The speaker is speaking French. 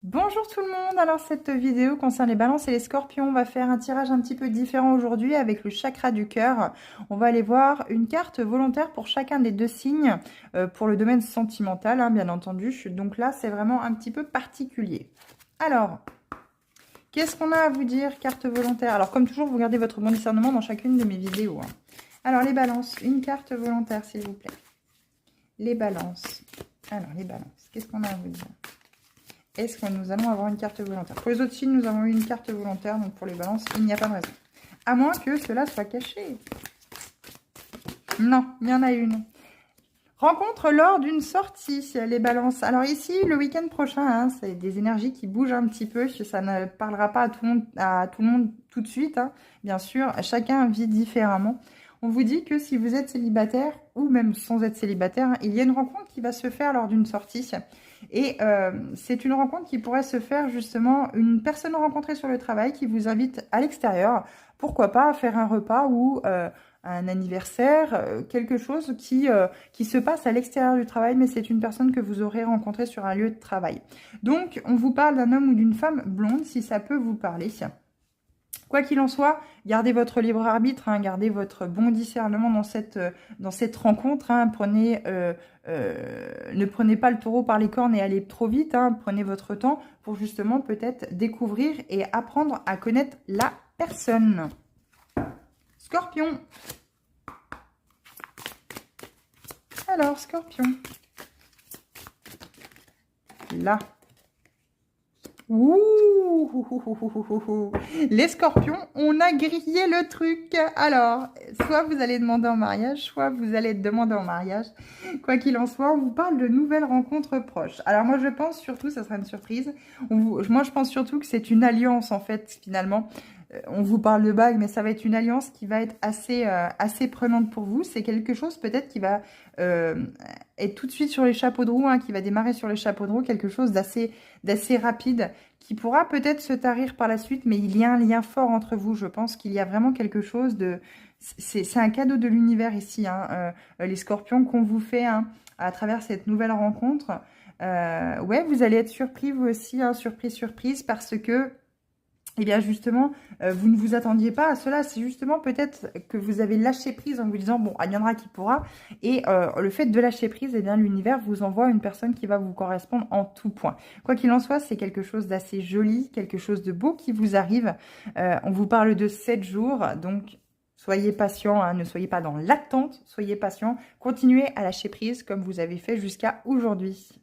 Bonjour tout le monde, alors cette vidéo concerne les balances et les scorpions. On va faire un tirage un petit peu différent aujourd'hui avec le chakra du cœur. On va aller voir une carte volontaire pour chacun des deux signes, pour le domaine sentimental, hein, bien entendu. Donc là, c'est vraiment un petit peu particulier. Alors, qu'est-ce qu'on a à vous dire, carte volontaire? Alors comme toujours, vous gardez votre bon discernement dans chacune de mes vidéos, hein. Alors les balances, une carte volontaire s'il vous plaît. Les balances. Alors les balances, qu'est-ce qu'on a à vous dire? Est-ce que nous allons avoir une carte volontaire? Pour les autres signes, nous avons eu une carte volontaire. Donc pour les balances, il n'y a pas de raison. À moins que cela soit caché. Non, il y en a une. Rencontre lors d'une sortie, les balances. Alors ici, le week-end prochain, hein, c'est des énergies qui bougent un petit peu. Ça ne parlera pas à tout le monde tout de suite, hein. Bien sûr, chacun vit différemment. On vous dit que si vous êtes célibataire, ou même sans être célibataire, hein, il y a une rencontre qui va se faire lors d'une sortie. Et c'est une rencontre qui pourrait se faire justement, une personne rencontrée sur le travail qui vous invite à l'extérieur. Pourquoi pas faire un repas ou un anniversaire, quelque chose qui se passe à l'extérieur du travail, mais c'est une personne que vous aurez rencontrée sur un lieu de travail. Donc, on vous parle d'un homme ou d'une femme blonde, si ça peut vous parler. Quoi qu'il en soit, gardez votre libre arbitre, hein, gardez votre bon discernement dans cette rencontre. Hein, ne prenez pas le taureau par les cornes et allez trop vite. Hein, prenez votre temps pour justement peut-être découvrir et apprendre à connaître la personne. Scorpion. Alors, Scorpion. Là. Ouh, les scorpions, on a grillé le truc. Alors, soit vous allez demander en mariage, soit vous allez demander en mariage. Quoi qu'il en soit, on vous parle de nouvelles rencontres proches. Alors moi, je pense surtout, ça sera une surprise. Moi, je pense surtout que c'est une alliance, en fait, finalement. On vous parle de bague, mais ça va être une alliance qui va être assez prenante pour vous. C'est quelque chose peut-être qui va être tout de suite sur les chapeaux de roue, hein, qui va démarrer sur les chapeaux de roue, quelque chose d'assez rapide, qui pourra peut-être se tarir par la suite, mais il y a un lien fort entre vous. Je pense qu'il y a vraiment quelque chose de... C'est un cadeau de l'univers ici, hein, les scorpions qu'on vous fait, hein, à travers cette nouvelle rencontre. Ouais, vous allez être surpris, vous aussi, hein, surprise, parce que... Eh bien justement, vous ne vous attendiez pas à cela. C'est justement peut-être que vous avez lâché prise en vous disant, bon, adviendra qui pourra. Et le fait de lâcher prise, eh bien l'univers vous envoie une personne qui va vous correspondre en tout point. Quoi qu'il en soit, c'est quelque chose d'assez joli, quelque chose de beau qui vous arrive. On vous parle de 7 jours, donc soyez patient, hein, ne soyez pas dans l'attente, soyez patient. Continuez à lâcher prise comme vous avez fait jusqu'à aujourd'hui.